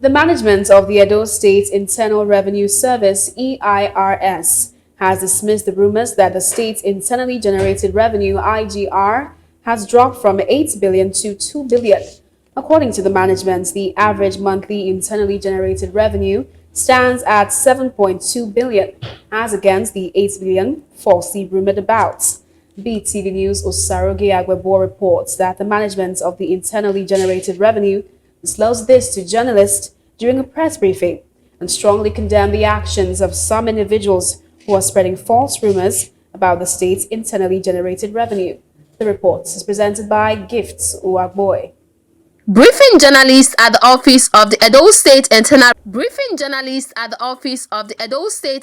The management of the Edo State Internal Revenue Service (EIRS) has dismissed the rumors that the state's internally generated revenue (IGR) has dropped from 8 billion to 2 billion. According to the management, the average monthly internally generated revenue stands at 7.2 billion, as against the 8 billion falsely rumored about. BTV News Osaroge Agbebo reports that the management of the internally generated revenue disclosed this to journalists during a press briefing and strongly condemned the actions of some individuals who are spreading false rumors about the state's internally generated revenue. The report is presented by Gifts Uwagboy. Briefing journalists at the office of the Edo State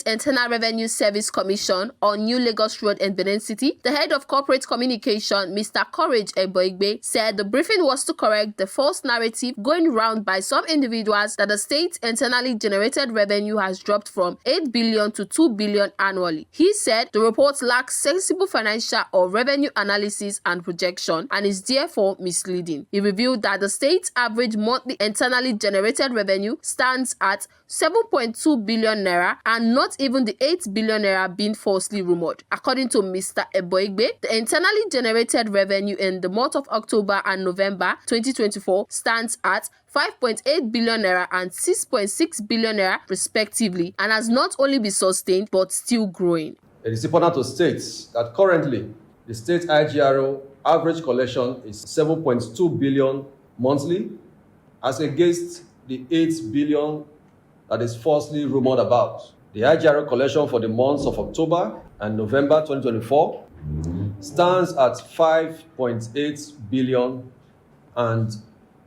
Internal Revenue Service Commission on New Lagos Road in Benin City, the head of corporate communication, Mr. Courage Eboigbe, said the briefing was to correct the false narrative going round by some individuals that the state's internally generated revenue has dropped from 8 billion to 2 billion annually. He said the report lacks sensible financial or revenue analysis and projection and is therefore misleading. He revealed that the state's average monthly internally generated revenue stands at 7.2 billion naira and not even the 8 billion naira being falsely rumored. According to Mr. Eboigbe, the internally generated revenue in the month of October and November 2024 stands at 5.8 billion naira and 6.6 billion naira respectively and has not only been sustained but still growing. It is important to state that currently the state IGRO average collection is 7.2 billion monthly, as against the 8 billion that is falsely rumored about. The IGRO collection for the months of October and November 2024 stands at 5.8 billion and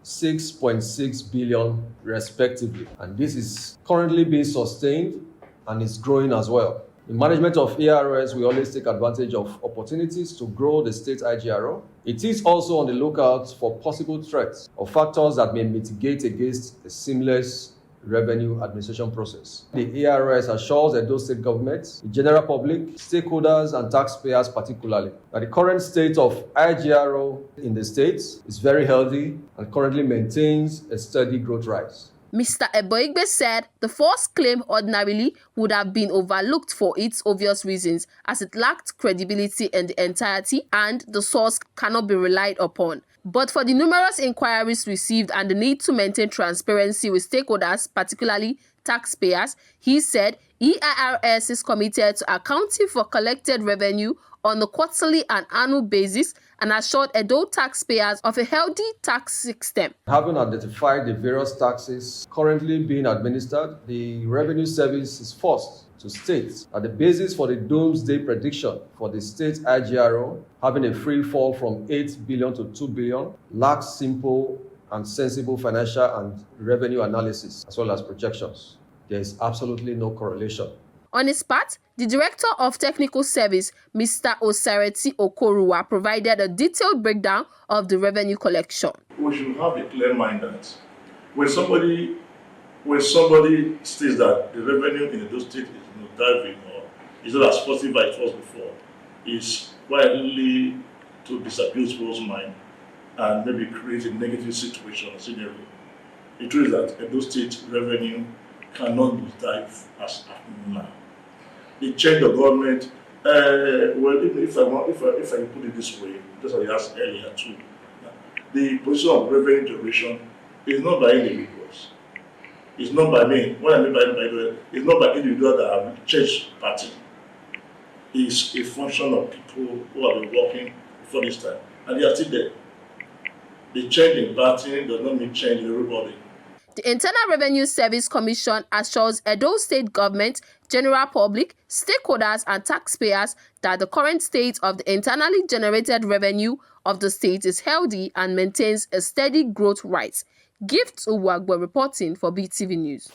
6.6 billion respectively, and this is currently being sustained and is growing as well. The management of EIRS will always take advantage of opportunities to grow the state IGRO. It is also on the lookout for possible threats or factors that may mitigate against a seamless revenue administration process. The EIRS assures the Edo State government, the general public, stakeholders, and taxpayers particularly, that the current state of IGRO in the state is very healthy and currently maintains a steady growth rise. Mr. Eboigbe said the false claim ordinarily would have been overlooked for its obvious reasons, as it lacked credibility in the entirety and the source cannot be relied upon. But for the numerous inquiries received and the need to maintain transparency with stakeholders, particularly taxpayers, he said EIRS is committed to accounting for collected revenue on a quarterly and annual basis and assured Edo taxpayers of a healthy tax system. Having identified the various taxes currently being administered, the Revenue Service is forced to state that the basis for the doomsday prediction for the state IGRO having a free fall from 8 billion to 2 billion lacks simple and sensible financial and revenue analysis as well as projections. There is absolutely no correlation. On his part, the Director of Technical Service, Mr. Osareti Okoruwa, provided a detailed breakdown of the revenue collection. We should have a clear mind that when somebody states that the revenue in Edo State is not diving or is not as positive as it was before, is quietly to disabuse people's mind and maybe create a negative situation or scenario. The truth is that Edo State revenue cannot be dive as happening now. The change of government, well, if I put it this way, just as I asked earlier too, the position of revenue generation is not by individuals. It's not by me. What I mean by individual, it's not by individuals that have changed party. It's a function of people who have been working for this time, and they are still there. The change in party does not mean change in everybody. The Internal Revenue Service Commission assures Edo State government, general public, stakeholders and taxpayers that the current state of the internally generated revenue of the state is healthy and maintains a steady growth rate. Gifts Uwagboy reporting for BTV News.